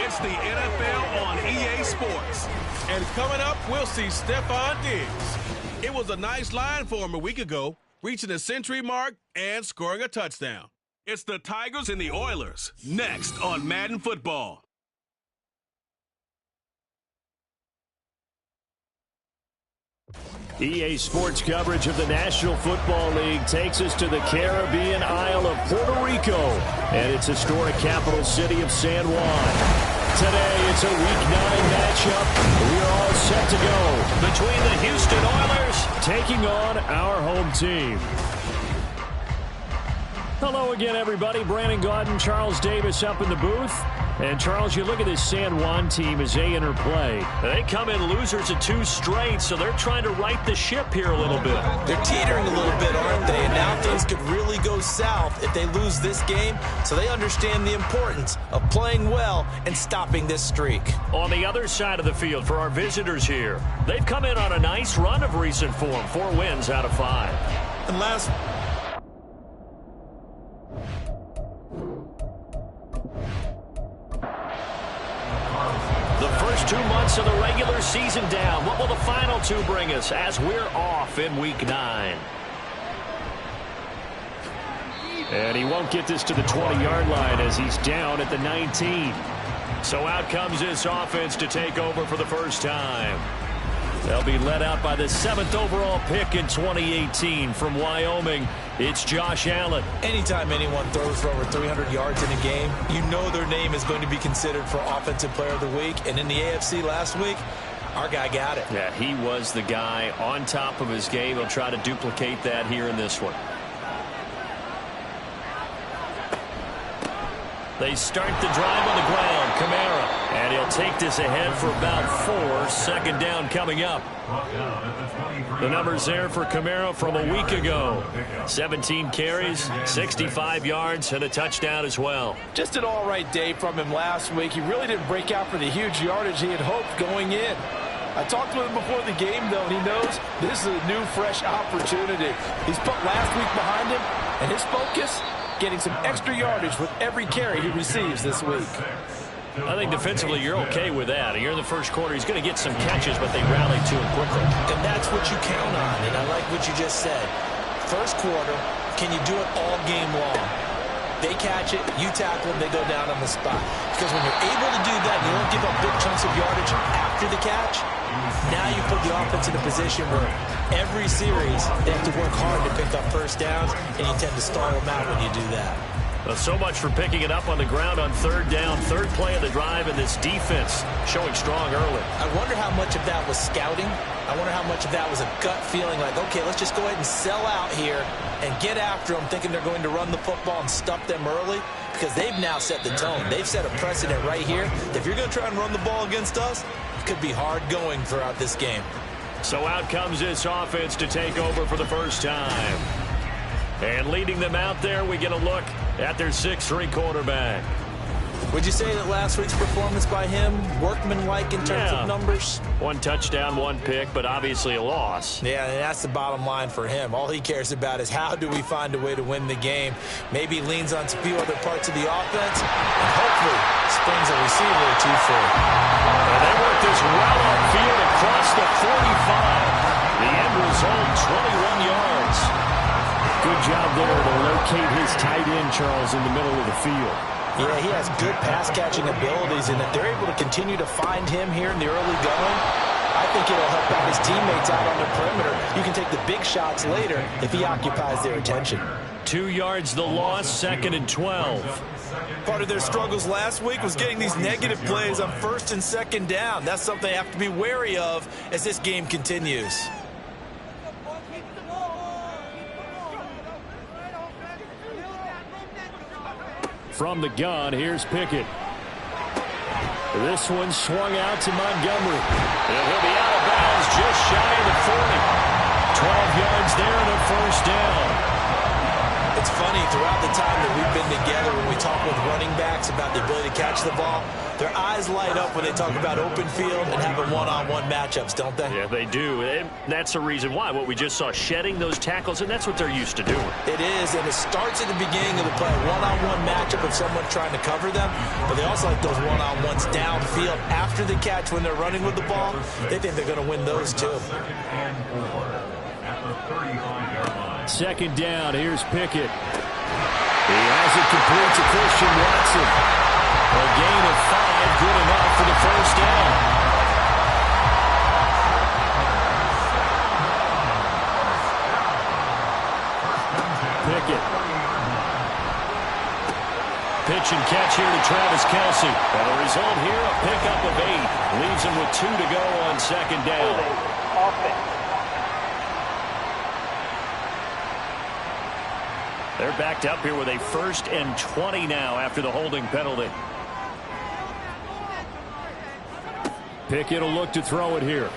It's the NFL on EA Sports. And coming up, we'll see Stephon Diggs. It was a nice line for him a week ago, reaching the century mark and scoring a touchdown. It's the Tigers and the Oilers, next on Madden Football. EA Sports coverage of the National Football League takes us to the Caribbean Isle of Puerto Rico and its historic capital city of San Juan. Today, it's a Week 9 matchup. We are all set to go between the Houston Oilers taking on our home team. Hello again, everybody. Brandon Gaudin, Charles Davis up in the booth. And, Charles, you look at this San Juan team as they enter play. They come in losers of 2 straight, so they're trying to right the ship here a little bit. They're teetering a little bit, aren't they? And now things could really go south if they lose this game, so they understand the importance of playing well and stopping this streak. On the other side of the field for our visitors here, they've come in on a nice run of recent form, 4 wins out of 5. And last... The first 2 months of the regular season down. What will the final 2 bring us as we're off in Week 9? And he won't get this to the 20-yard line as he's down at the 19. So out comes this offense to take over for the first time. They'll be led out by the 7th overall pick in 2018 from Wyoming. It's Josh Allen. Anytime anyone throws for over 300 yards in a game, you know their name is going to be considered for Offensive Player of the Week. And in the AFC last week, our guy got it. Yeah, he was the guy on top of his game. He'll try to duplicate that here in this one. They start the drive on the ground. Kamara. And he'll take this ahead for about 4. Second down coming up. The numbers there for Kamara from a week ago. 17 carries, 65 yards, and a touchdown as well. Just an all-right day from him last week. He really didn't break out for the huge yardage he had hoped going in. I talked to him before the game, though, and he knows this is a new, fresh opportunity. He's put last week behind him, and his focus, getting some extra yardage with every carry he receives this week. I think defensively you're okay with that. Here in the first quarter, he's going to get some catches, but they rally to him quickly. And that's what you count on, and I like what you just said. First quarter, can you do it all game long? They catch it, you tackle them, they go down on the spot. Because when you're able to do that, you don't give up big chunks of yardage after the catch, now you put the offense in a position where every series they have to work hard to pick up first downs, and you tend to stall them out when you do that. Well, so much for picking it up on the ground on 3rd down. 3rd play of the drive, and this defense showing strong early. I wonder how much of that was scouting. I wonder how much of that was a gut feeling like, okay, let's just go ahead and sell out here and get after them, thinking they're going to run the football and stuff them early, because they've now set the tone. They've set a precedent right here. If you're going to try and run the ball against us, it could be hard going throughout this game. So out comes this offense to take over for the first time. And leading them out there, we get a look at their 6'3" quarterback. Would you say that last week's performance by him, workmanlike in terms of numbers? 1 touchdown, 1 pick, but obviously a loss. Yeah, and that's the bottom line for him. All he cares about is how do we find a way to win the game. Maybe leans on a few other parts of the offense, and hopefully springs a receiver or 2 free. And they work this well upfield across the 45. The end result, 21 yards. Good job there to locate his tight end, Charles, in the middle of the field. Yeah, he has good pass-catching abilities, and if they're able to continue to find him here in the early going, I think it'll help out his teammates out on the perimeter. You can take the big shots later if he occupies their attention. 2 yards the loss, 2nd and 12. Part of their struggles last week was getting these negative plays on 1st and 2nd down. That's something they have to be wary of as this game continues. From the gun, here's Pickett. This one swung out to Montgomery. And he'll be out of bounds just shy of the 40. 12 yards there and a first down. It's it's funny, throughout the time that we've been together, when we talk with running backs about the ability to catch the ball, their eyes light up when they talk about open field and having one-on-one matchups, don't they? Yeah, they do. And that's the reason why. What we just saw, shedding those tackles, and that's what they're used to doing. It is, and it starts at the beginning of the play. One-on-one matchup of someone trying to cover them, but they also like those one-on-ones downfield after the catch when they're running with the ball. They think they're going to win those, too. Second down, here's Pickett. He has it complete to Christian Watson. A gain of 5, good enough for the first down. Pickett. Pitch and catch here to Travis Kelce. And the result here, a pickup of 8. Leaves him with 2 to go on second down. They're backed up here with a 1st and 20 now after the holding penalty. Pickett will look to throw it here.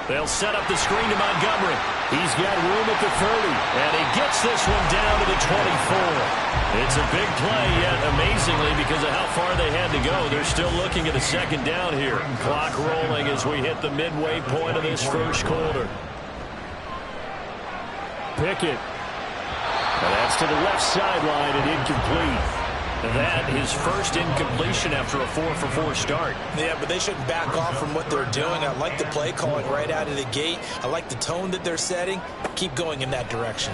They'll set up the screen to Montgomery. He's got room at the 30, and he gets this one down to the 24. It's a big play, yet amazingly, because of how far they had to go, they're still looking at a second down here. Clock rolling as we hit the midway point of this first quarter. Pickett. And that's to the left sideline and incomplete. That his first incompletion after a 4-for-4 start. Yeah, but they shouldn't back off from what they're doing. I like the play calling right out of the gate. I like the tone that they're setting. Keep going in that direction.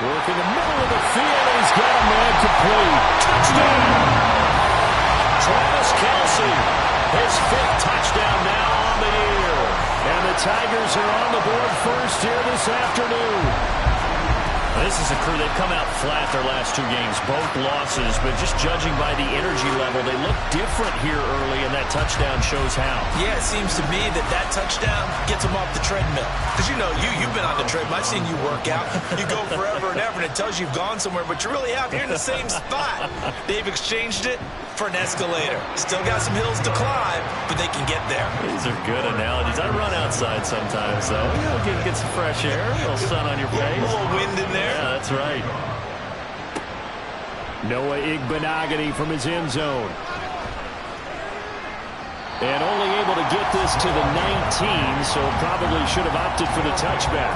Work in the middle of the field, and he's got a man complete. Touchdown! Travis Kelce, his 5th touchdown now on the year. And the Tigers are on the board first here this afternoon. This is a crew, they've come out flat their last 2 games, both losses, but just judging by the energy level, they look different here early, and that touchdown shows how. Yeah, it seems to me that touchdown gets them off the treadmill. Because, you know, you've been on the treadmill. I've seen you work out. You go forever and ever, and it tells you you've gone somewhere, but you really have here in the same spot. They've exchanged it for an escalator. Still got some hills to climb, but they can get there. These are good analogies. I run outside sometimes, though. Get some fresh air, a little sun on your face. A little wind in there. Yeah, that's right. Noah Igbenogany from his end zone. And only able to get this to the 19, so probably should have opted for the touchback.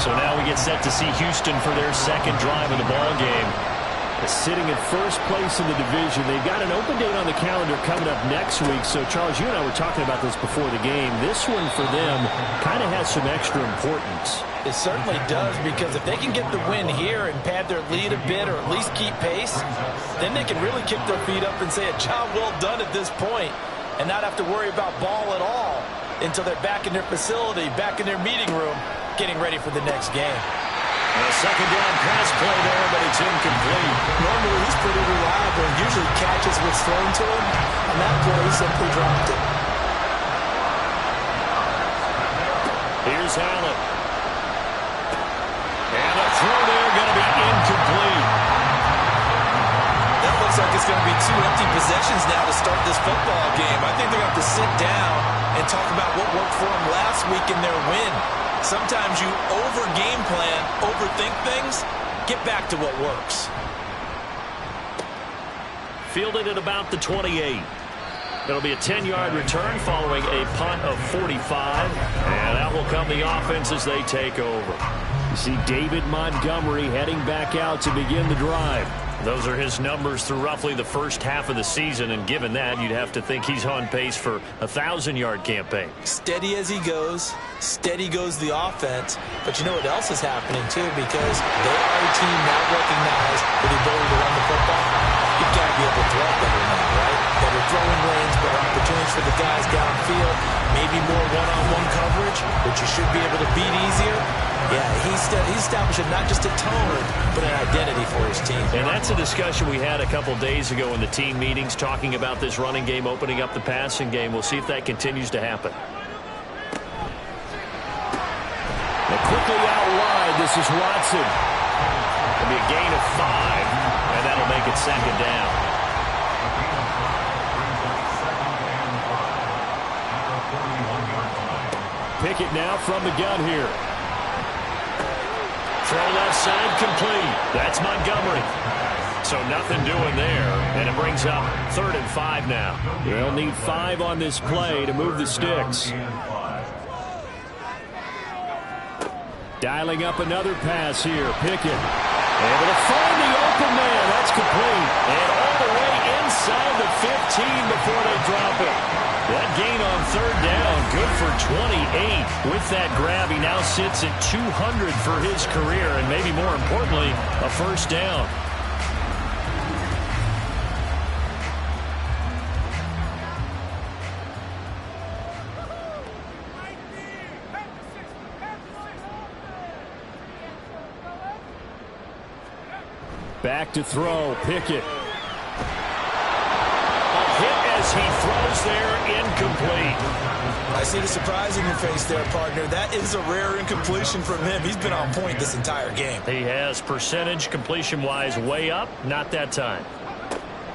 So now we get set to see Houston for their second drive of the ball game. Sitting in first place in the division. They've got an open date on the calendar coming up next week. So, Charles, you and I were talking about this before the game. This one for them kind of has some extra importance. It certainly does, because if they can get the win here and pad their lead a bit or at least keep pace, then they can really kick their feet up and say a job well done at this point and not have to worry about ball at all until they're back in their facility, back in their meeting room, getting ready for the next game. A second down pass play there, but it's incomplete. Normally, he's pretty reliable and usually catches what's thrown to him. On that play, he simply dropped it. Here's Allen. And a throw there going to be incomplete. That looks like it's going to be 2 empty possessions now to start this football game. I think they're going to have to sit down and talk about what worked for them last week in their win. Sometimes you over-game plan, overthink things, get back to what works. Fielded at about the 28. It'll be a 10-yard return following a punt of 45. And that will come the offense as they take over. You see David Montgomery heading back out to begin the drive. Those are his numbers through roughly the first half of the season, and given that, you'd have to think he's on pace for a 1,000-yard campaign. Steady as he goes, steady goes the offense, but you know what else is happening, too, because they are a team now recognized with the ability to run the football. You've got to be able to throw better than that, right? Better throwing lanes, better opportunities for the guys downfield, maybe more one-on-one coverage, which you should be able to beat easier. Yeah, he's establishing not just a tone, but an identity for his team. And that's a discussion we had a couple days ago in the team meetings, talking about this running game, opening up the passing game. We'll see if that continues to happen. And quickly out wide, this is Watson. It'll be a gain of 5, and that'll make it second down. Pickett now from the gun here. throw left side complete. That's Montgomery. So nothing doing there, and it brings up 3rd and 5 now. They'll need 5 on this play to move the sticks. Dialing up another pass here. Pickett able to find the open man. That's complete. And all the way inside the 15 before they drop it. That gain on 3rd down, good for 28. With that grab, he now sits at 200 for his career, and maybe more importantly, a first down. Back to throw, Pickett. A hit as he throws there, incomplete. I see the surprise in your face there, partner. That is a rare incompletion from him. He's been on point this entire game. He has percentage completion-wise way up, not that time.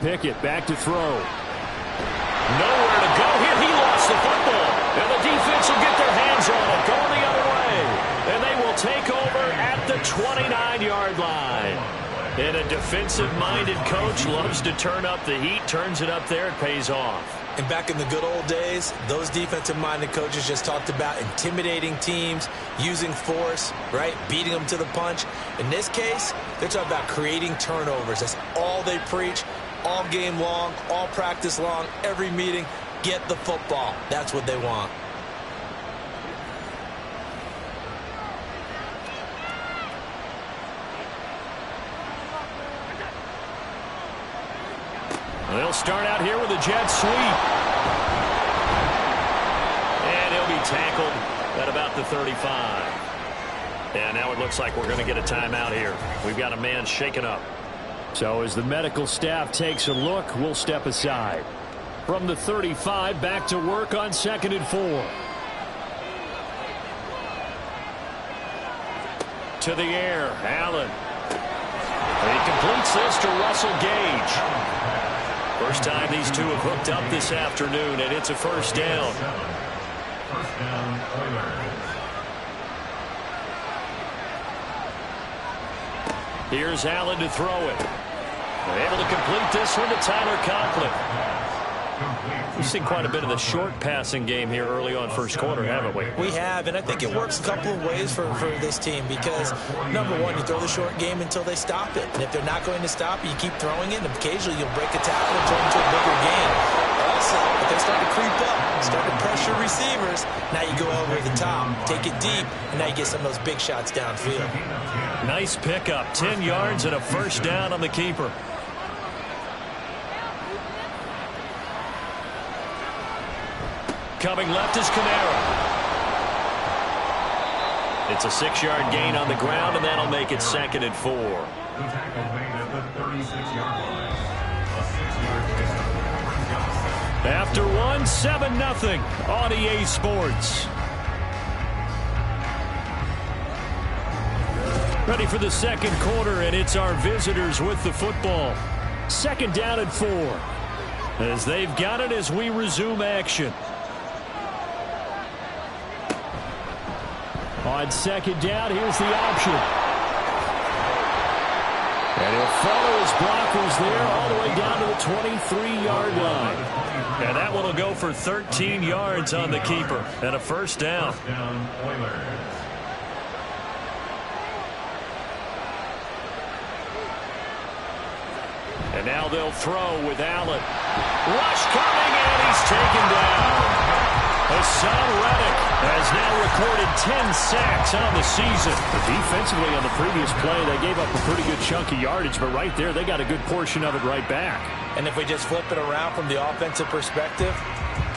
Pickett back to throw. Nowhere to go here. He lost the football. And the defense will get their hands on it, going the other way. And they will take over at the 29-yard line. And a defensive-minded coach loves to turn up the heat, turns it up there, it pays off. And back in the good old days, those defensive-minded coaches just talked about intimidating teams, using force, right, beating them to the punch. In this case, they're talking about creating turnovers. That's all they preach, all game long, all practice long, every meeting. Get the football. That's what they want. They'll start out here with a jet sweep. And he'll be tackled at about the 35. And now it looks like we're going to get a timeout here. We've got a man shaken up. So as the medical staff takes a look, we'll step aside. From the 35, back to work on 2nd and 4. To the air, Allen. He completes this to Russell Gage. First time these two have hooked up this afternoon, and it's a first down. Here's Allen to throw it. Able to complete this one to Tyler Conklin. We've seen quite a bit of the short passing game here early on first quarter, haven't we? We have, and I think it works a couple of ways for this team because, number one, you throw the short game until they stop it. And if they're not going to stop it, you keep throwing it, and occasionally you'll break a tackle and turn into a bigger game. Also, if they start to creep up, start to pressure receivers, now you go over the top, take it deep, and now you get some of those big shots downfield. Nice pickup, 10 yards and a first down on the keeper. Coming left is Kamara. It's a 6-yard gain on the ground, and that'll make it 2nd and 4. After one, 7-0 on EA Sports. Ready for the second quarter, and it's our visitors with the football. 2nd down and 4. As they've got it as we resume action. On 2nd down, here's the option. And he'll follow his blockers there all the way down to the 23-yard line. And that one will go for 13 yards on the keeper and a first down. And now they'll throw with Allen. Rush coming, and he's taken down. Hassan Reddick has now recorded 10 sacks on the season. But defensively on the previous play, they gave up a pretty good chunk of yardage, but right there, they got a good portion of it right back. And if we just flip it around from the offensive perspective,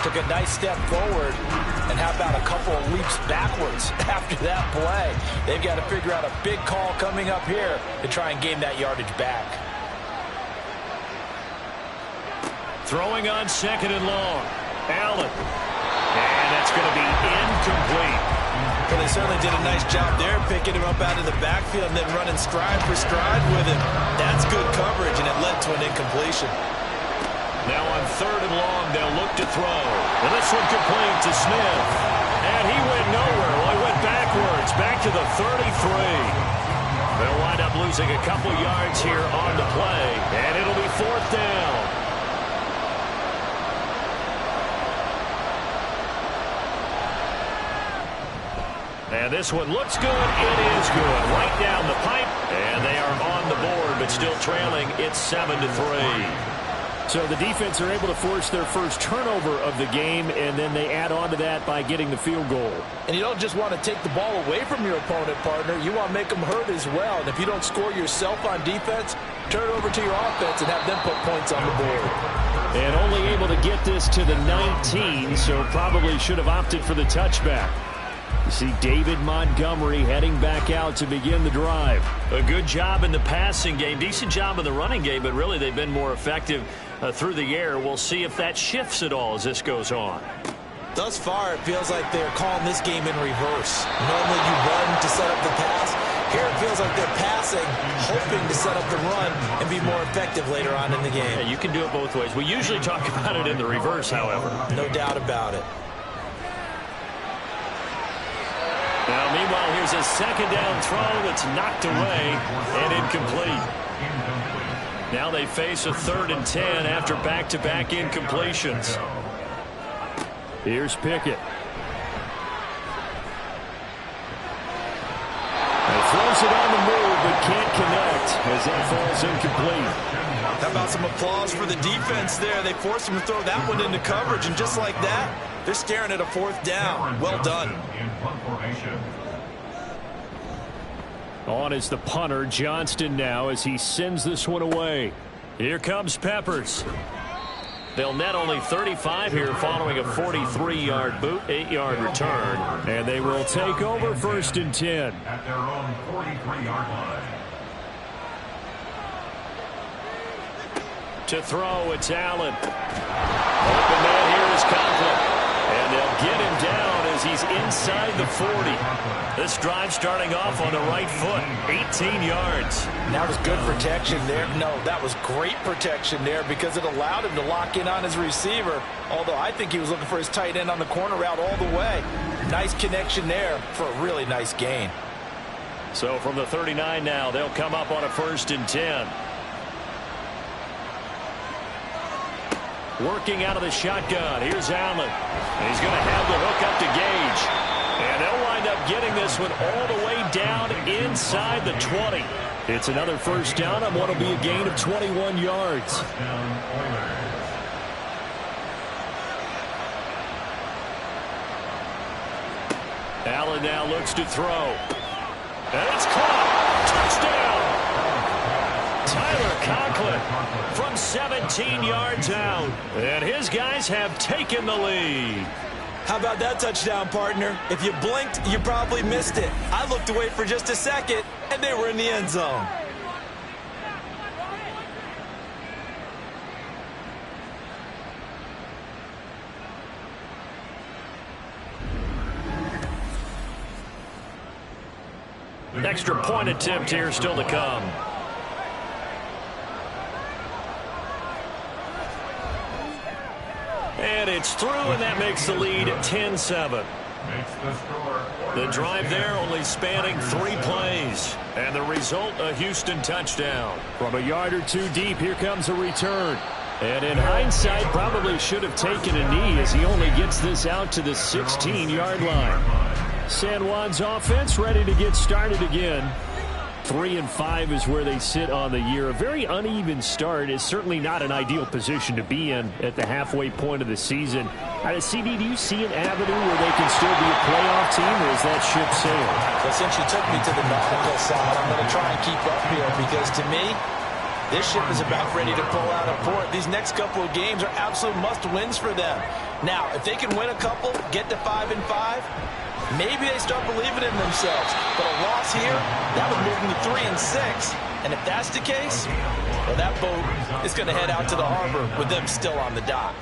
took a nice step forward, and how about a couple of leaps backwards after that play? They've got to figure out a big call coming up here to try and gain that yardage back. Throwing on 2nd and long. Allen. And that's going to be incomplete. Well, they certainly did a nice job there, picking him up out of the backfield and then running stride for stride with him. That's good coverage, and it led to an incompletion. Now on 3rd and long, they'll look to throw. And this one complete to Smith. And he went nowhere. Well, he went backwards, back to the 33. losing a couple yards here on the play, and it'll be 4th down. And this one looks good. It is good. Right down the pipe, and they are on the board, but still trailing. It's 7-3. So the defense are able to force their first turnover of the game, and then they add on to that by getting the field goal. And you don't just want to take the ball away from your opponent, partner. You want to make them hurt as well. And if you don't score yourself on defense, turn it over to your offense and have them put points on the board. And only able to get this to the 19, so probably should have opted for the touchback. You see David Montgomery heading back out to begin the drive. A good job in the passing game, decent job in the running game, but really they've been more effective through the air. We'll see if that shifts at all as this goes on. Thus far, it feels like they're calling this game in reverse. Normally you run to set up the pass. Here it feels like they're passing, hoping to set up the run and be more effective later on in the game. Yeah, you can do it both ways. We usually talk about it in the reverse, however. No doubt about it. Now, meanwhile, here's a second down throw that's knocked away and incomplete. Now they face a 3rd and 10 after back-to-back incompletions. Here's Pickett. He throws it on the move but can't connect as that falls incomplete. How about some applause for the defense there? They forced him to throw that one into coverage, and just like that, they're staring at a 4th down. Well done. On is the punter, Johnston, now as he sends this one away. Here comes Peppers. They'll net only 35 here following a 43-yard boot, 8-yard return. And they will take over 1st and 10. At their own 43-yard line. To throw, it's Allen. Open man here is Conklin. And they'll get him down as he's inside the 40. This drive starting off on the right foot, 18 yards. That was good protection there. No, that was great protection there because it allowed him to lock in on his receiver, although I think he was looking for his tight end on the corner route all the way. Nice connection there for a really nice gain. So from the 39 now, they'll come up on a 1st and 10. Working out of the shotgun. Here's Allen. He's going to have the hook up to Gage. And they'll wind up getting this one all the way down inside the 20. It's another 1st down on what will be a gain of 21 yards. Allen now looks to throw. And it's caught. Touchdown. Tyler Conklin from 17 yards out. And his guys have taken the lead. How about that touchdown, partner? If you blinked, you probably missed it. I looked away for just a second, and they were in the end zone. Extra point attempt here still to come. And it's through, and that makes the lead 10-7. The drive there only spanning 3 plays. And the result, a Houston touchdown. From a yard or 2 deep, here comes a return. And in hindsight, probably should have taken a knee as he only gets this out to the 16-yard line. San Juan's offense ready to get started again. 3-5 is where they sit on the year. A very uneven start is certainly not an ideal position to be in at the halfway point of the season. CD, do you see an avenue where they can still be a playoff team, or is that ship sailed? Well, since you took me to the nautical side, I'm going to try and keep up here because to me, this ship is about ready to pull out of port. These next couple of games are absolute must-wins for them. Now, if they can win a couple, get to 5-5, maybe they start believing in themselves. But a loss here, that would move them to 3-6. And if that's the case, well, that boat is going to head out to the harbor with them still on the dock.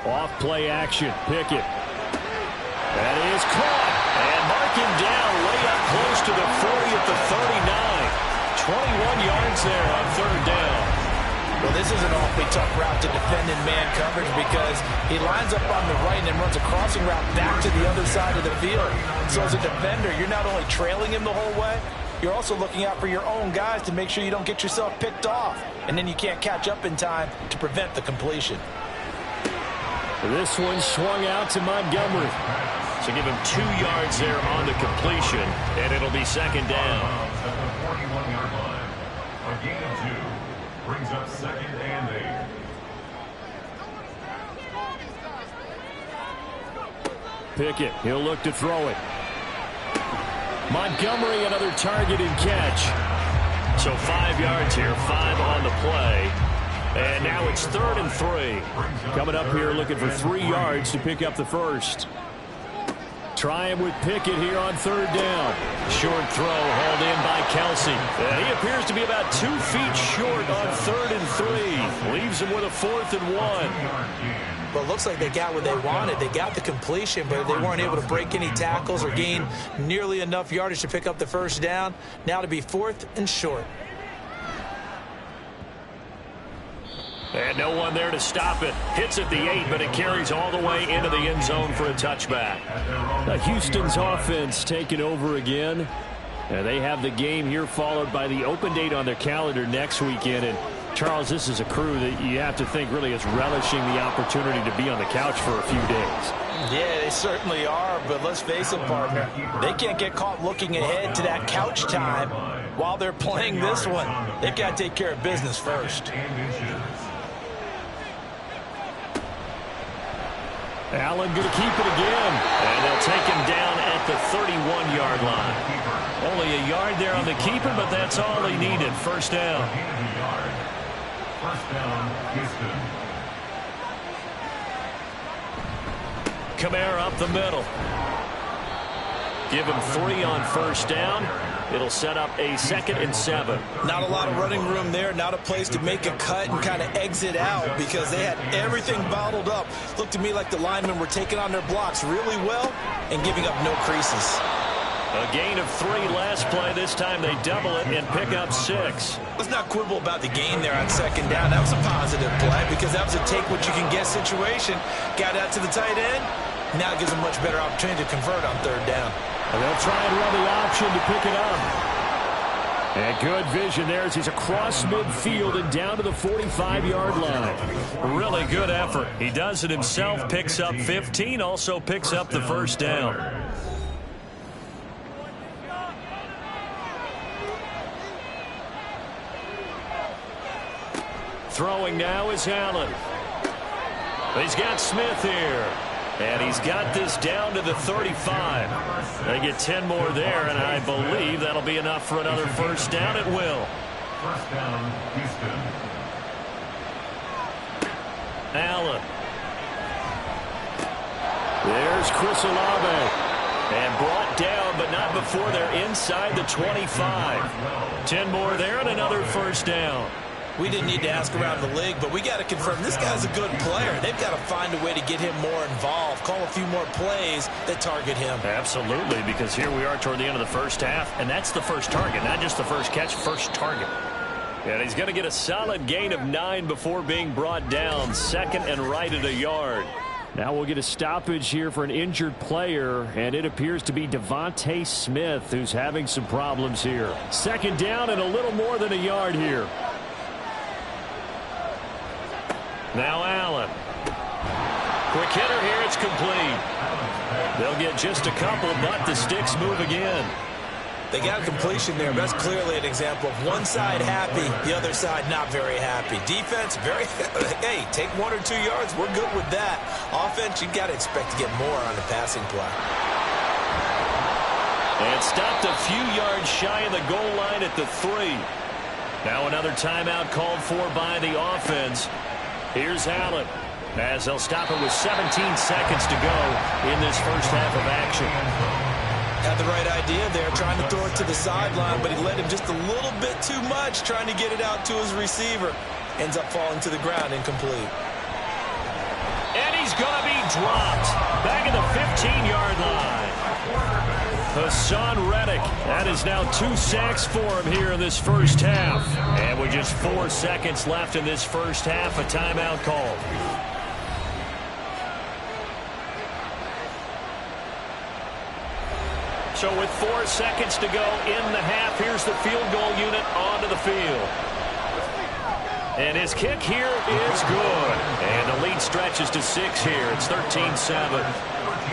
Off play action, Pickett. That is caught. And mark him down way up close to the 40 at the 39. 21 yards there on 3rd down. Well, this is an awfully tough route to defend in man coverage because he lines up on the right and then runs a crossing route back to the other side of the field. So as a defender, you're not only trailing him the whole way, you're also looking out for your own guys to make sure you don't get yourself picked off. And then you can't catch up in time to prevent the completion. This one swung out to Montgomery. So give him 2 yards there on the completion, and it'll be second down. At the 41-yard line, a gain of 2 brings up second and 8. Pickett, he'll look to throw it. Montgomery, another target and catch. So 5 yards here, 5 on the play. And now it's 3rd and 3. Coming up here looking for 3 yards to pick up the first. Trying with Pickett here on 3rd down. Short throw hauled in by Kelsey. And he appears to be about 2 feet short on 3rd and 3. Leaves him with a 4th and 1. Well, it looks like they got what they wanted. They got the completion, but they weren't able to break any tackles or gain nearly enough yardage to pick up the first down. Now to be 4th and short. And no one there to stop it. Hits at the 8, but it carries all the way into the end zone for a touchback. Now Houston's offense taking over again. And they have the game here followed by the open date on their calendar next weekend. And Charles, this is a crew that you have to think really is relishing the opportunity to be on the couch for a few days. Yeah, they certainly are, but let's face it, partner. They can't get caught looking ahead to that couch time while they're playing this one. They've got to take care of business first. Allen going to keep it again. And they'll take him down at the 31-yard line. Only a yard there on the keeper, but that's all he needed. First down. First down, Houston. Kamara up the middle. Give him 3 on first down. It'll set up a 2nd and 7. Not a lot of running room there. Not a place to make a cut and kind of exit out because they had everything bottled up. Looked to me like the linemen were taking on their blocks really well and giving up no creases. A gain of 3 last play. This time they double it and pick up 6. Let's not quibble about the gain there on 2nd down. That was a positive play because that was a take-what-you-can-get situation. Got out to the tight end. Now it gives them a much better opportunity to convert on 3rd down. And they'll try and run the option to pick it up. And good vision there as he's across midfield and down to the 45-yard line. Really good effort. He does it himself, picks up 15, also picks up the first down. Throwing now is Allen. He's got Smith here. And he's got this down to the 35. They get 10 more there, and I believe that'll be enough for another first down. It will. First down, Houston. Allen. There's Chris Olave. And brought down, but not before they're inside the 25. 10 more there and another first down. We didn't need to ask around the league, but we got to confirm this guy's a good player. They've got to find a way to get him more involved, call a few more plays that target him. Absolutely, because here we are toward the end of the first half, and that's the first target, not just the first catch, first target. And he's going to get a solid gain of 9 before being brought down. 2nd and right at a yard. Now we'll get a stoppage here for an injured player, and it appears to be Devontae Smith who's having some problems here. 2nd down and a little more than a yard here. Now Allen. Quick hitter here, it's complete. They'll get just a couple, but the sticks move again. They got a completion there. That's clearly an example of one side happy, the other side not very happy. Defense, very, hey, take 1 or 2 yards. We're good with that. Offense, you got to expect to get more on the passing play. And stopped a few yards shy of the goal line at the 3. Now another timeout called for by the offense. Here's Allen as they'll stop it with 17 seconds to go in this first half of action. Had the right idea there, trying to throw it to the sideline, but he led him just a little bit too much, trying to get it out to his receiver. Ends up falling to the ground, incomplete. And he's going to be dropped back at the 15-yard line. Hassan Reddick. That is now 2 sacks for him here in this first half. And with just 4 seconds left in this first half, a timeout call. So with 4 seconds to go in the half, here's the field goal unit onto the field. And his kick here is good. And the lead stretches to 6 here. It's 13-7.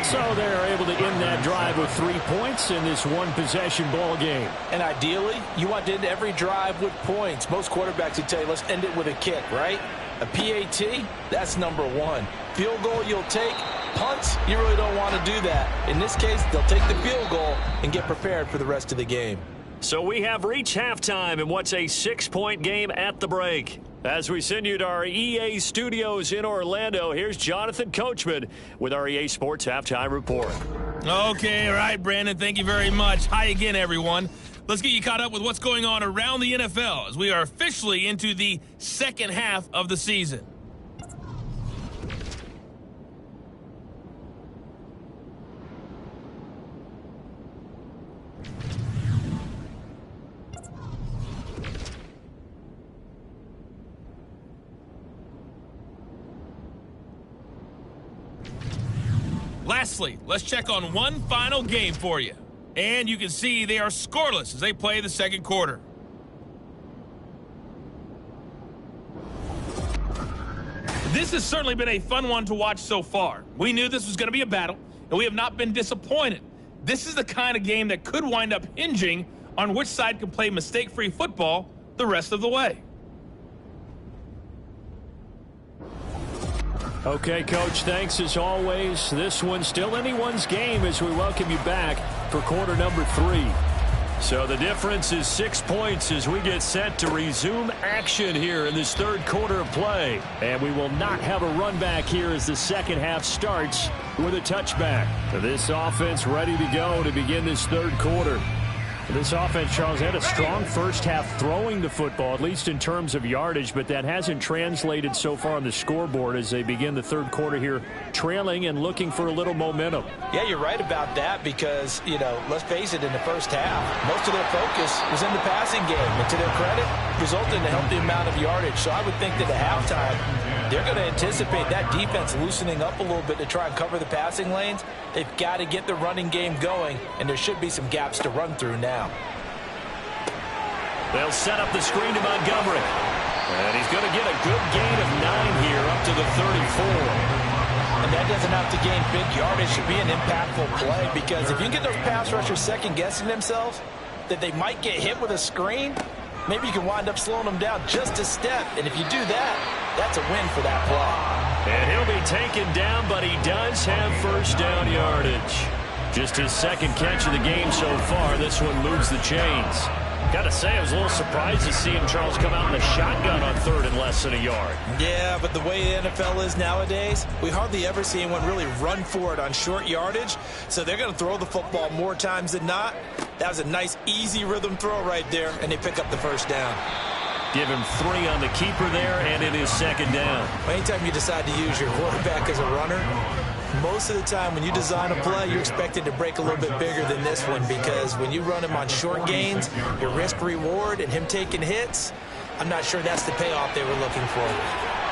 So they're able to end that drive with 3 points in this one-possession ball game. And ideally, you want to end every drive with points. Most quarterbacks would tell you, let's end it with a kick, right? A PAT, that's number 1. Field goal you'll take. Punts, you really don't want to do that. In this case, they'll take the field goal and get prepared for the rest of the game. So we have reached halftime in what's a 6-point game at the break. As we send you to our EA studios in Orlando, here's Jonathan Coachman with our EA Sports Halftime Report. Okay, all right, Brandon, thank you very much. Hi again, everyone. Let's get you caught up with what's going on around the NFL as we are officially into the second half of the season. Lastly, let's check on one final game for you. And you can see they are scoreless as they play the second quarter. This has certainly been a fun one to watch so far. We knew this was going to be a battle, and we have not been disappointed. This is the kind of game that could wind up hinging on which side can play mistake-free football the rest of the way. Okay, Coach, thanks as always. This one's still anyone's game as we welcome you back for quarter number 3. So the difference is 6 points as we get set to resume action here in this third quarter of play. And we will not have a run back here as the second half starts with a touchback. This offense ready to go to begin this third quarter. This offense, Charles, had a strong first half throwing the football, at least in terms of yardage, but that hasn't translated so far on the scoreboard as they begin the third quarter here, trailing and looking for a little momentum. Yeah, you're right about that because, let's face it, in the first half, most of their focus was in the passing game. And to their credit, resulted in a healthy amount of yardage. So I would think that at halftime, they're going to anticipate that defense loosening up a little bit to try and cover the passing lanes. They've got to get the running game going, and there should be some gaps to run through now. They'll set up the screen to Montgomery. And he's going to get a good gain of 9 here up to the 34. And that doesn't have to gain big yardage to be an impactful play because if you can get those pass rushers second-guessing themselves that they might get hit with a screen, maybe you can wind up slowing them down just a step. And if you do that, that's a win for that play. And he'll be taken down, but he does have first down yardage. Just his second catch of the game so far. This one moves the chains. Got to say, I was a little surprised to see him, Charles, come out in the shotgun on third and less than a yard. Yeah, but the way the NFL is nowadays, we hardly ever see anyone really run for it on short yardage. So they're going to throw the football more times than not. That was a nice, easy rhythm throw right there, and they pick up the first down. Give him 3 on the keeper there, and it is second down. Anytime you decide to use your quarterback as a runner, most of the time when you design a play, you're expected to break a little bit bigger than this one because when you run him on short gains, your risk-reward and him taking hits, I'm not sure that's the payoff they were looking for.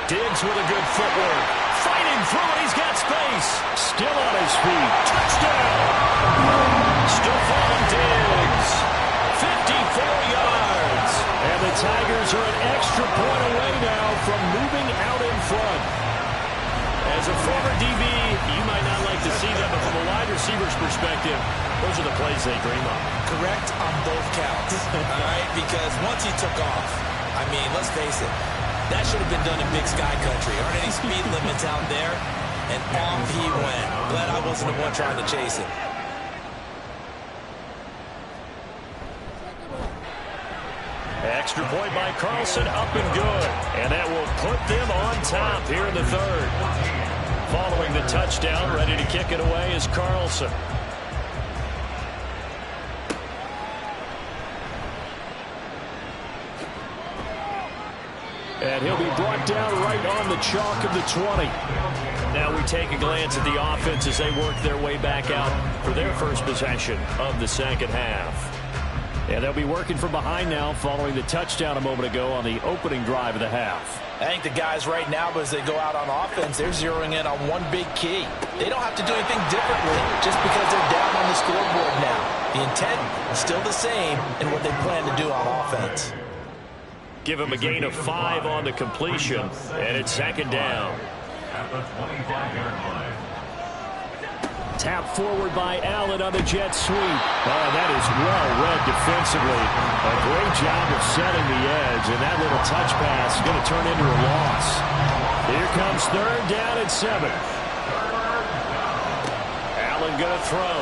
Diggs with a good footwork. Fighting through it. He's got space. Still on his feet. Touchdown. Stephon Diggs. 54 yards. And the Tigers are an extra point away now from moving out in front. As a former DB, you might not like to see that, but from a wide receiver's perspective, those are the plays they dream of. Correct on both counts, all right? Because once he took off, I mean, let's face it, that should have been done in Big Sky Country. Aren't any speed limits out there? And off he went. Glad I wasn't the one trying to chase him. Extra point by Carlson, up and good. And that will put them on top here in the third. Following the touchdown, ready to kick it away is Carlson. And he'll be brought down right on the chalk of the 20. Now we take a glance at the offense as they work their way back out for their first possession of the second half. And they'll be working from behind now following the touchdown a moment ago on the opening drive of the half. I think the guys right now, as they go out on offense, they're zeroing in on one big key. They don't have to do anything differently just because they're down on the scoreboard now. The intent is still the same in what they plan to do on offense. Give him a gain of 5 on the completion, and it's second down. At the 25-yard line. Tap forward by Allen on the jet sweep. Oh, that is well read defensively. A great job of setting the edge, and that little touch pass is going to turn into a loss. Here comes third down and 7. Allen going to throw.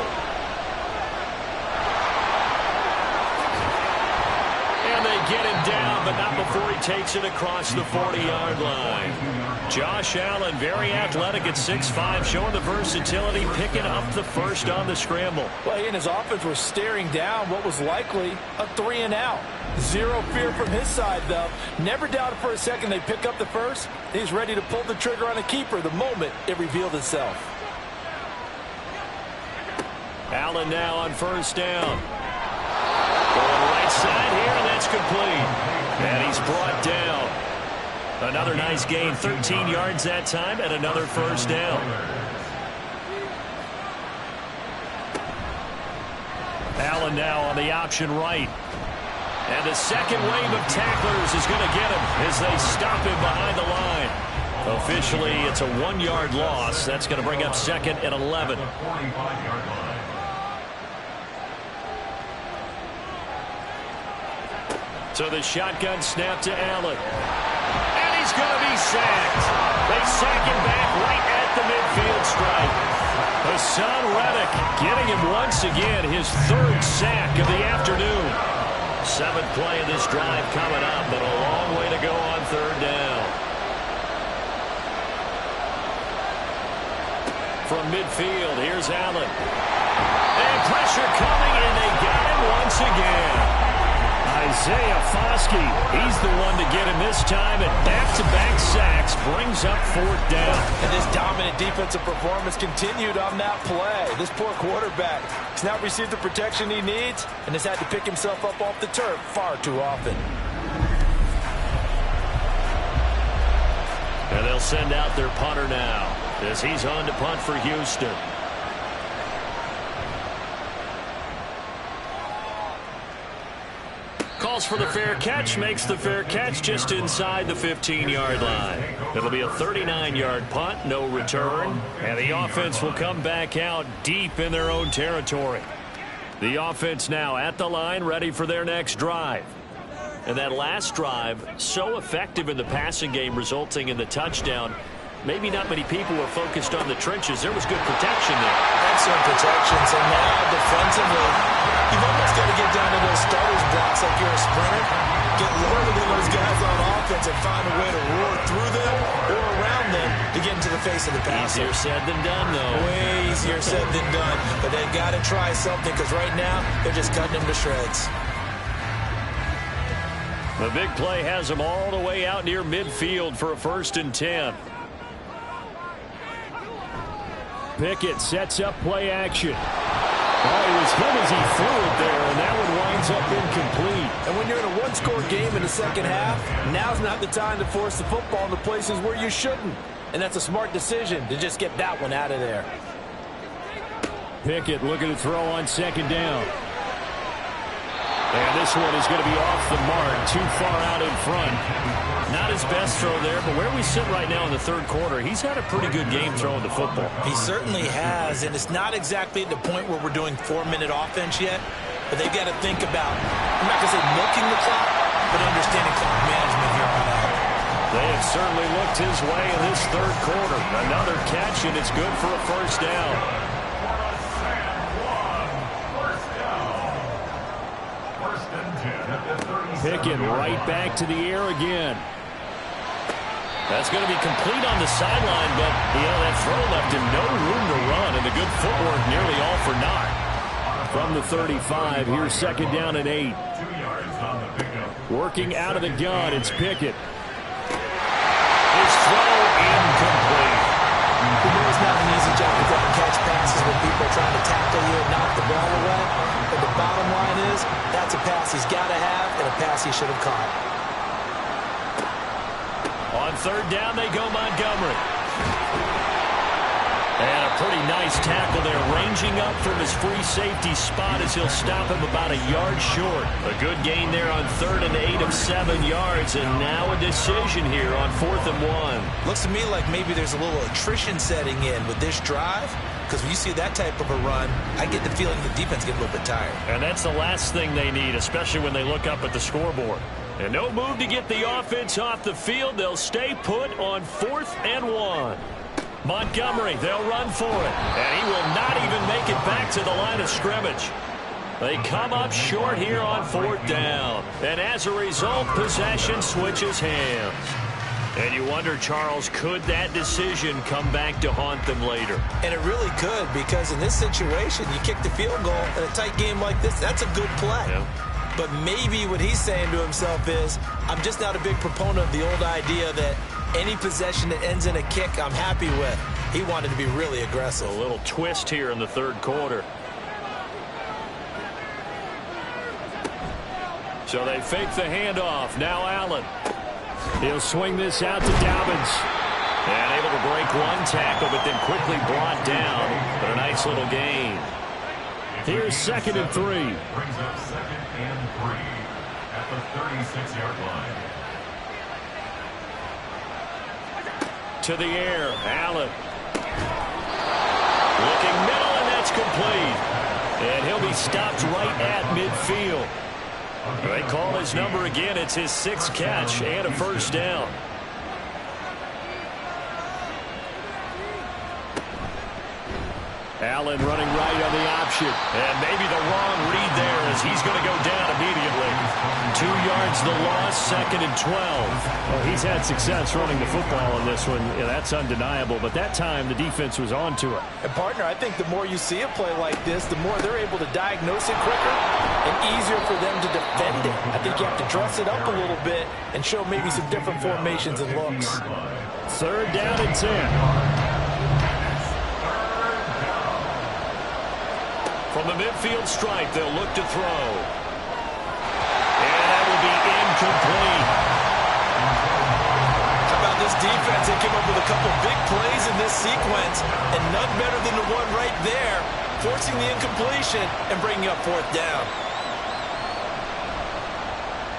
And they get him down, but not before he takes it across the 40-yard line. Josh Allen, very athletic at 6'5", showing the versatility, picking up the first on the scramble. Well, he and his offense were staring down what was likely a 3-and-out. Zero fear from his side, though. Never doubted for a second they pick up the first. He's ready to pull the trigger on a keeper the moment it revealed itself. Allen now on first down. Going right side here, and that's complete. And he's brought down. Another nice gain, 13 yards that time, and another first down. Allen now on the option right. And the second wave of tacklers is going to get him as they stop him behind the line. Officially, it's a 1-yard loss. That's going to bring up second and 11. So the shotgun snap to Allen. And he's going to be sacked. They sack him back right at the midfield stripe. Hassan Reddick getting him once again, his third sack of the afternoon. 7th play of this drive coming up, but a long way to go on third down. From midfield, here's Allen. And pressure coming, and they got him once again. Isaiah Foskey, he's the one to get him this time, and back-to-back sacks brings up 4th down. And this dominant defensive performance continued on that play. This poor quarterback has not received the protection he needs and has had to pick himself up off the turf far too often. And they'll send out their punter now as he's on to punt for Houston. Calls for the fair catch, makes the fair catch just inside the 15-yard line. It'll be a 39-yard punt, no return, and the offense will come back out deep in their own territory. The offense now at the line, ready for their next drive. And that last drive, so effective in the passing game, resulting in the touchdown. Maybe not many people were focused on the trenches. There was good protection there. Excellent protection. So now defensively, you've almost got to get down to those starters blocks like you're a sprinter. Get lower than those guys on offense and find a way to roar through them or around them to get into the face of the passer. Easier said than done, though. Way easier said than done. But they've got to try something because right now they're just cutting them to shreds. The big play has them all the way out near midfield for a 1st and 10. Pickett sets up play action. Oh, it was him as he threw it there, and that one winds up incomplete. And when you're in a one-score game in the second half, now's not the time to force the football into places where you shouldn't. And that's a smart decision to just get that one out of there. Pickett looking to throw on 2nd down. And this one is going to be off the mark, too far out in front. Not his best throw there, but where we sit right now in the 3rd quarter, he's had a pretty good game throwing the football. He certainly has, and it's not exactly at the point where we're doing 4-minute offense yet, but they've got to think about, I'm not going to say milking the clock, but understanding clock management here on out. They have certainly looked his way in this 3rd quarter. Another catch, and it's good for a 1st down. Pickett right back to the air again. That's going to be complete on the sideline, but, that throw left him no room to run, and the good footwork nearly all for naught. From the 35, here's 2nd down and 8. Working out of the gun, it's Pickett. His throw incomplete. when people are trying to tackle you and knock the ball away. But the bottom line is, that's a pass he's got to have and a pass he should have caught. On third down, they go Montgomery. And a pretty nice tackle there, ranging up from his free safety spot as he'll stop him about a yard short. A good gain there on 3rd and 8 of 7 yards, and now a decision here on 4th and 1. Looks to me like maybe there's a little attrition setting in with this drive, because when you see that type of a run, I get the feeling the defense gets a little bit tired. And that's the last thing they need, especially when they look up at the scoreboard. And no move to get the offense off the field. They'll stay put on 4th and 1. Montgomery, they'll run for it. And he will not even make it back to the line of scrimmage. They come up short here on 4th down. And as a result, possession switches hands. And you wonder, Charles, could that decision come back to haunt them later? And it really could, because in this situation, you kick the field goal in a tight game like this, that's a good play. Yeah. But maybe what he's saying to himself is, I'm just not a big proponent of the old idea that any possession that ends in a kick, I'm happy with. He wanted to be really aggressive. A little twist here in the 3rd quarter. So they fake the handoff. Now Allen. He'll swing this out to Dobbins. And able to break one tackle, but then quickly brought down. But a nice little gain. Here's 2nd and 3. Brings up 2nd and 3 at the 36-yard line. To the air, Allen. Looking middle, and that's complete. And he'll be stopped right at midfield. They call his number again. It's his 6th catch and a 1st down. Allen running right on the option. And maybe the wrong read there as he's going to go down immediately. 2 yards the loss, 2nd and 12. Well, he's had success running the football in this one. Yeah, that's undeniable. But that time, the defense was on to it. And, partner, I think the more you see a play like this, the more they're able to diagnose it quicker and easier for them to defend it. I think you have to dress it up a little bit and show maybe some different formations and looks. 3rd down and 10. From the midfield stripe, they'll look to throw. And that will be incomplete. How about this defense? They came up with a couple big plays in this sequence, and none better than the one right there, forcing the incompletion and bringing up 4th down.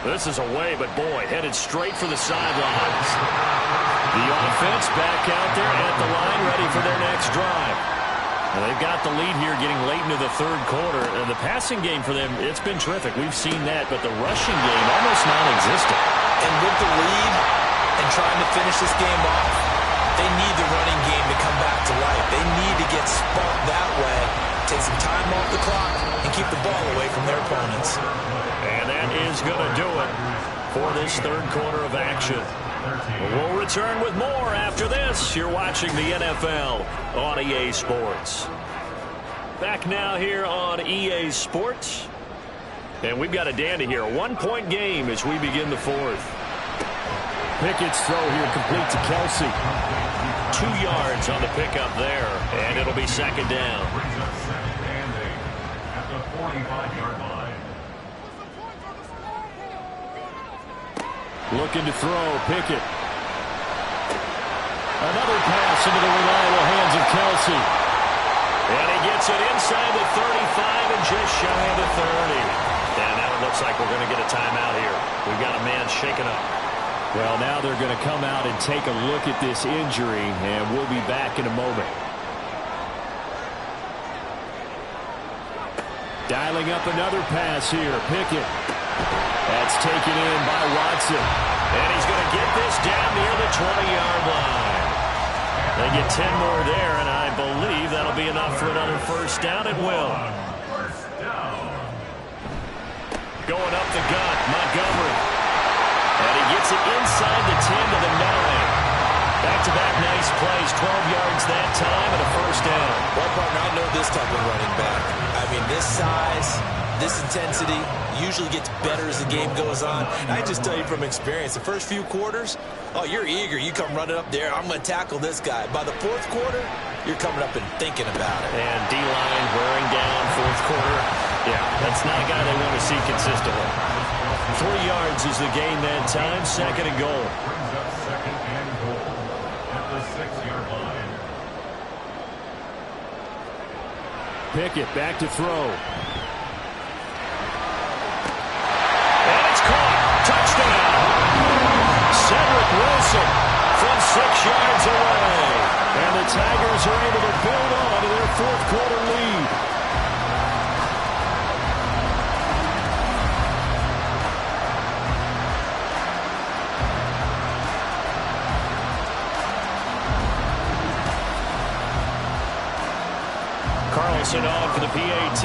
This is away, but boy, headed straight for the sidelines. The offense back out there at the line, ready for their next drive. And they've got the lead here getting late into the 3rd quarter. And the passing game for them, it's been terrific. We've seen that, but the rushing game almost non-existent. And with the lead and trying to finish this game off, they need the running game to come back to life. They need to get sparked that way, take some time off the clock, and keep the ball away from their opponents. And that is going to do it for this 3rd quarter of action. We'll return with more after this. You're watching the NFL on EA Sports. Back now here on EA Sports. And we've got a dandy here. A 1-point game as we begin the 4th. Pickett's throw here complete to Kelsey. 2 yards on the pickup there. And it'll be 2nd down. Brings up 2nd and 8 at the 45-yard line. Looking to throw, Pickett. Another pass into the reliable hands of Kelsey. And he gets it inside the 35 and just shy of the 30. And now it looks like we're going to get a timeout here. We've got a man shaken up. Well, now they're going to come out and take a look at this injury, and we'll be back in a moment. Dialing up another pass here, Pickett. That's taken in by Watson. And he's going to get this down near the 20-yard line. They get 10 more there, and I believe that'll be enough for another 1st down. It will. Going up the gut, Montgomery. And he gets it inside the 10 to the 9. Back-to-back nice plays, 12 yards that time and a first down. Well, partner, I know this type of running back. I mean, this size, this intensity usually gets better as the game goes on. I just tell you from experience, the first few quarters, oh, you're eager. You come running up there, I'm going to tackle this guy. By the fourth quarter, you're coming up and thinking about it. And D-line wearing down fourth quarter. Yeah, that's not a guy they want to see consistently. 3 yards is the gain that time, second and goal. Brings up second and goal at the 6-yard line. Pickett back to throw. And it's caught. Touchdown. Cedric Wilson from 6 yards away. And the Tigers are able to build on to their fourth quarter lead. Carlson on for the PAT.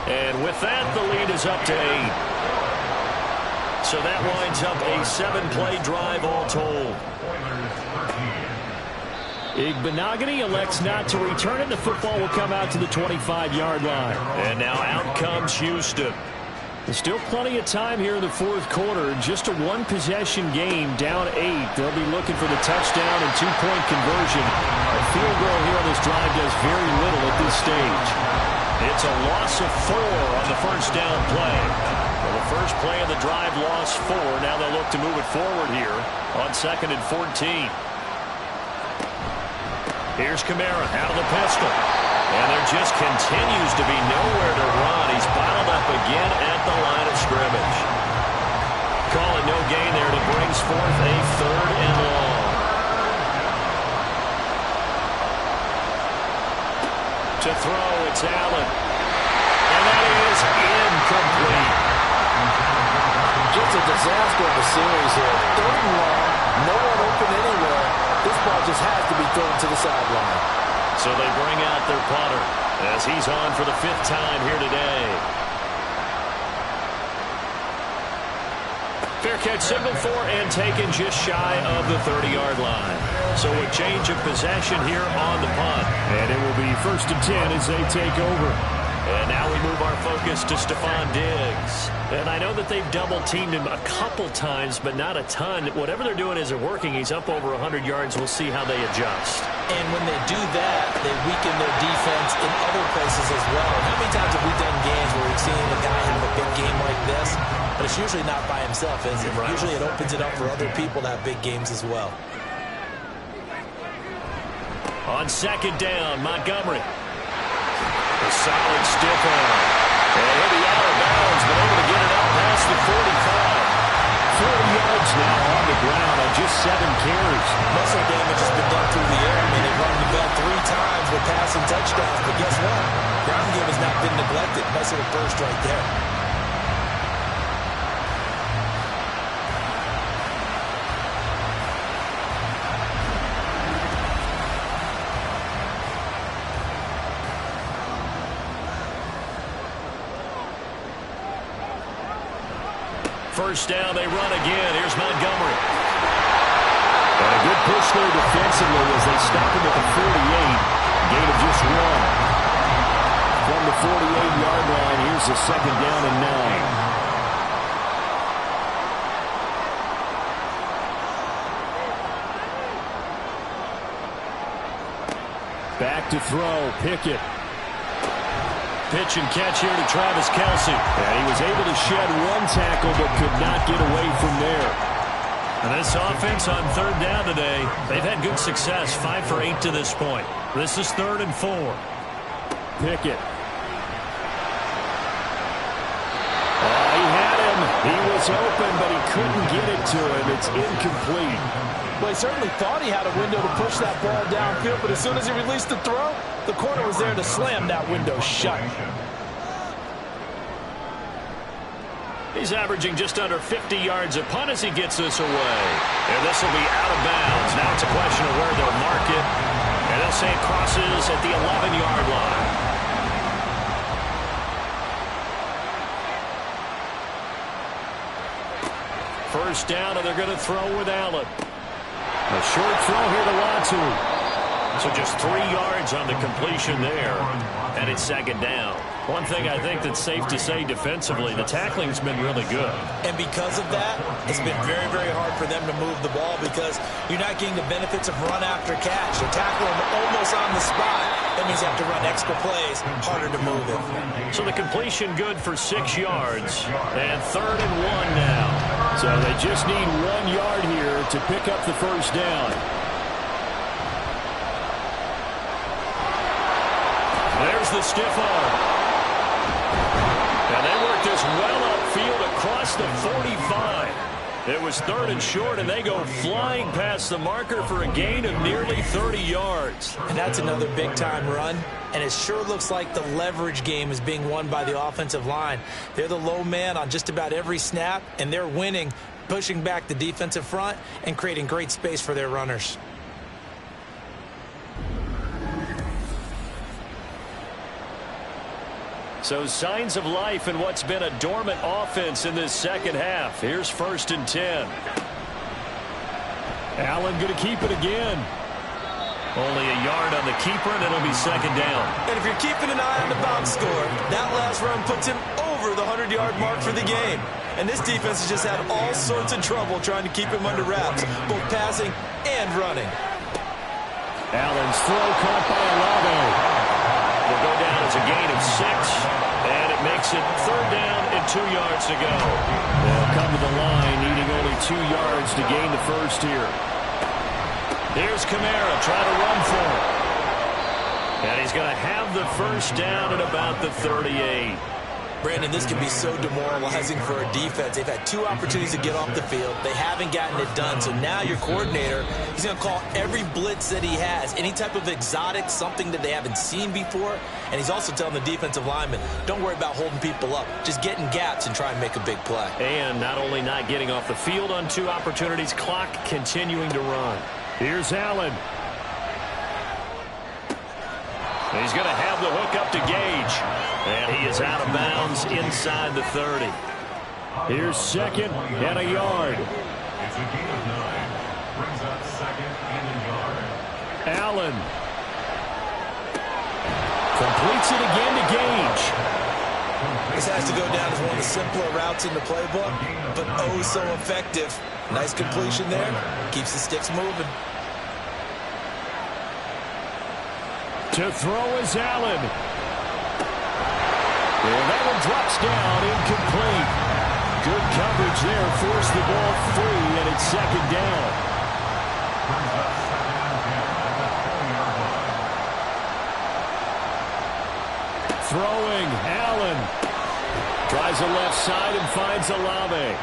And with that, the lead is up to 8. So that winds up a 7-play drive all told. Igbenogany elects not to return it. The football will come out to the 25-yard line. And now out comes Houston. There's still plenty of time here in the fourth quarter. Just a one-possession game, down 8. They'll be looking for the touchdown and two-point conversion. A field goal here on this drive does very little at this stage. It's a loss of 4 on the first down play. Well, the first play of the drive lost 4. Now they'll look to move it forward here on 2nd and 14. Here's Kamara out of the pistol. And there just continues to be nowhere to run. He's bottled up again at the line of scrimmage. Calling no gain there. That brings forth a 3rd and long. To throw, it's Allen. And that is incomplete. Just a disaster of a series here. 3rd and long, no one open anywhere. This ball just has to be thrown to the sideline. So they bring out their punter as he's on for the 5th time here today. Fair catch signaled for and taken just shy of the 30-yard line. So a change of possession here on the punt. And it will be 1st and 10 as they take over. And now we move our focus to Stephon Diggs. And I know that they've double-teamed him a couple times, but not a ton. Whatever they're doing isn't working. He's up over 100 yards. We'll see how they adjust. And when they do that, they weaken their defense in other places as well. How many times have we done games where we've seen a guy have a big game like this? But it's usually not by himself, is it? Right. Usually it opens it up for other people to have big games as well. On 2nd down, Montgomery. A solid stiff arm. And he'll be out of bounds, but able to get it up past the 45. 40 yards now on the ground on just 7 carries. Muscle damage has been done through the air. I mean, they've run the ball 3 times with passing touchdowns, but guess what? Ground game has not been neglected. Nice little burst right there. First down, they run again. Here's Montgomery. And a good push there defensively as they stop him at the 48. Gain of just 1. From the 48-yard line, here's the 2nd down and 9. Back to throw, Pickett. Pitch and catch here to Travis Kelce. And he was able to shed 1 tackle but could not get away from there. And this offense on 3rd down today, they've had good success, 5 for 8 to this point. This is 3rd and 4. Pickett. He had him. He was open, but he couldn't get it to him. It's incomplete. Well, he certainly thought he had a window to push that ball downfield, but as soon as he released the throw, the corner was there to slam that window shut. He's averaging just under 50 yards a punt as he gets this away. And this will be out of bounds. Now it's a question of where they'll mark it. And they'll say it crosses at the 11-yard line. first down, and they're going to throw with Allen. A short throw here to Latu. So just 3 yards on the completion there, and it's second down. One thing I think that's safe to say defensively, the tackling's been really good. And because of that, it's been very, very hard for them to move the ball because you're not getting the benefits of run after catch. You're tackling them almost on the spot. That means you have to run extra plays, harder to move it. So the completion good for 6 yards, and 3rd and 1 now. So they just need 1 yard here to pick up the first down. There's the stiff arm. And they work this well upfield across the 45. It was 3rd and short, and they go flying past the marker for a gain of nearly 30 yards. And that's another big-time run. And it sure looks like the leverage game is being won by the offensive line. They're the low man on just about every snap, and they're winning, pushing back the defensive front and creating great space for their runners. So signs of life in what's been a dormant offense in this second half. Here's 1st and 10. Allen going to keep it again. Only a yard on the keeper, and it'll be second down. And if you're keeping an eye on the box score, that last run puts him over the 100-yard mark for the game. And this defense has just had all sorts of trouble trying to keep him under wraps, both passing and running. Allen's throw caught by Olave. Will go down as a gain of 6, and it makes it 3rd down and 2 yards to go. They'll come to the line, needing only 2 yards to gain the first here. Here's Kamara trying to run for it. And he's going to have the first down at about the 38. Brandon, this can be so demoralizing for a defense. They've had 2 opportunities to get off the field. They haven't gotten it done. So now your coordinator, he's going to call every blitz that he has, any type of exotic, something that they haven't seen before. And he's also telling the defensive lineman, don't worry about holding people up. Just get in gaps and try and make a big play. And not only not getting off the field on 2 opportunities, clock continuing to run. Here's Allen. He's going to have the hook up to Gage. And he is out of bounds inside the 30. Here's 2nd and a yard. It's a gain of 9. Brings up 2nd and a yard. Allen. Completes it again to Gage. This has to go down as one of the simpler routes in the playbook, but oh so effective. Nice completion there. Keeps the sticks moving. To throw is Allen. And that one drops down, incomplete. Good coverage there, forced the ball free, and it's second down. Throwing, Allen. Tries the left side and finds Olave.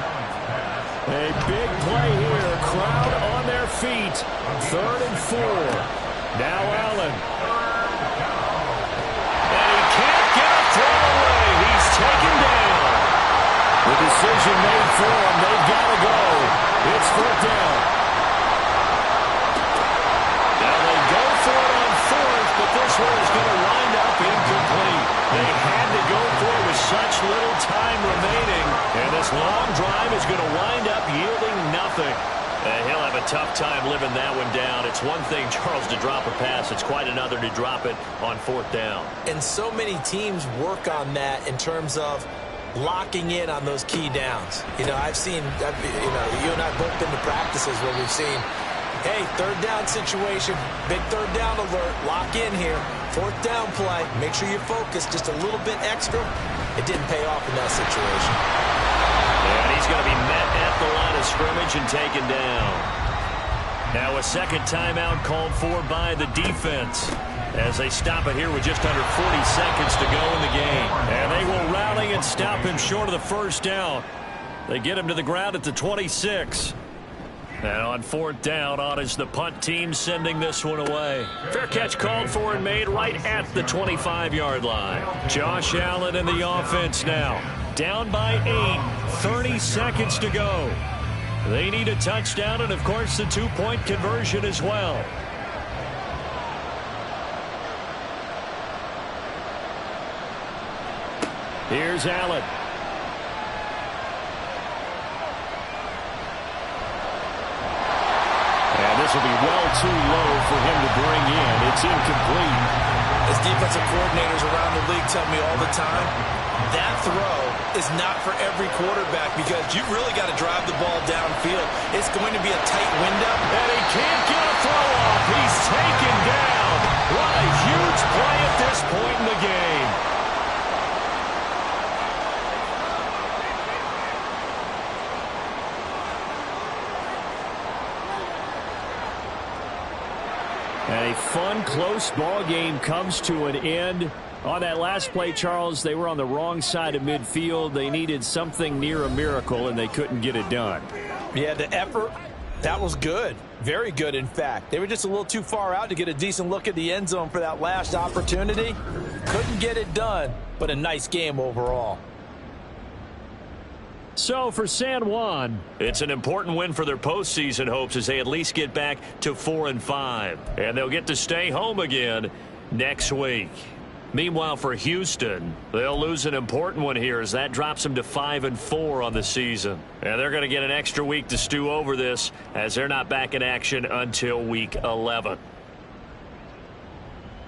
A big play here, crowd on their feet. 3rd and 4. Now Allen. Taken down. The decision made for them. They've got to go. It's 4th down. Now they go for it on 4th, but this one is going to wind up incomplete. They had to go for it with such little time remaining, and this long drive is going to wind up yielding nothing. He'll have a tough time living that one down. It's one thing, Charles, to drop a pass. It's quite another to drop it on 4th down. And so many teams work on that in terms of locking in on those key downs. You know, I've seen, you and I both been to practices where we've seen, hey, 3rd down situation, big 3rd down alert, lock in here. 4th down play, make sure you're focused just a little bit extra. It didn't pay off in that situation. And he's going to be met at the line of scrimmage and taken down. Now a second timeout called for by the defense as they stop it here with just under 40 seconds to go in the game. And they will rally and stop him short of the first down. They get him to the ground at the 26. And on 4th down, on is the punt team sending this one away. Fair catch called for and made right at the 25-yard line. Josh Allen in the offense now. Down by 8, 30 seconds to go. They need a touchdown and, of course, the 2-point conversion as well. Here's Allen. pass will be well too low for him to bring in. It's incomplete. As defensive coordinators around the league tell me all the time, that throw is not for every quarterback because you really got to drive the ball downfield. It's going to be a tight window. And he can't get a throw off. He's taken down. What a huge play at this point in the game. And a fun, close ball game comes to an end. On that last play, Charles, they were on the wrong side of midfield. They needed something near a miracle, and they couldn't get it done. Yeah, the effort, that was good. Very good, in fact. They were just a little too far out to get a decent look at the end zone for that last opportunity. Couldn't get it done, but a nice game overall. So for San Juan, it's an important win for their postseason hopes as they at least get back to 4-5. And they'll get to stay home again next week. Meanwhile, for Houston, they'll lose an important one here as that drops them to 5-4 on the season. And they're going to get an extra week to stew over this as they're not back in action until week 11.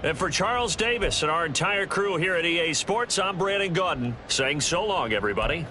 And for Charles Davis and our entire crew here at EA Sports, I'm Brandon Gaudin saying so long, everybody.